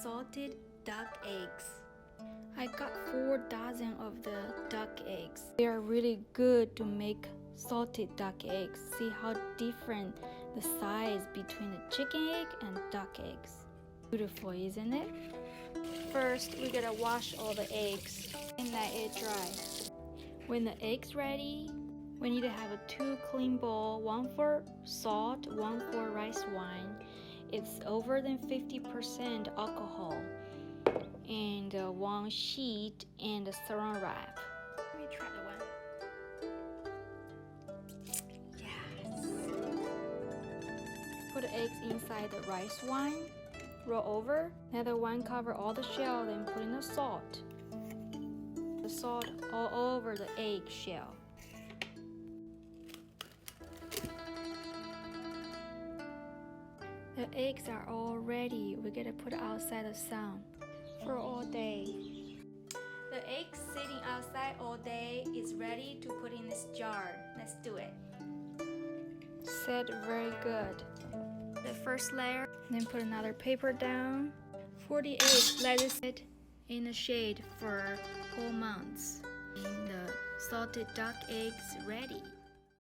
salted duck eggs. I got 4 dozen of the duck eggs. They are really good to make salted duck eggs. See how different the size between the chicken egg and duck eggs. Beautiful, isn't it? First, we gotta wash all the eggs and let it dry. When the egg's ready, we need to have 2 clean bowls, 1 for salt, 1 for rice wine. It's over than 50% alcohol, and 1 sheet and a saran wrap. Let me try the one. Yes. Put the eggs inside the rice wine. Roll over. Another one cover all the shell, then put in the salt. The salt all over the egg shell. The eggs are all ready. We gotta put it outside the sun for all day. The egg sitting outside all day is ready to put in this jar. Let's do it. Set very good. The first layer, then put another paper down. 40 eggs, let it sit in the shade for whole months. And the salted duck eggs ready.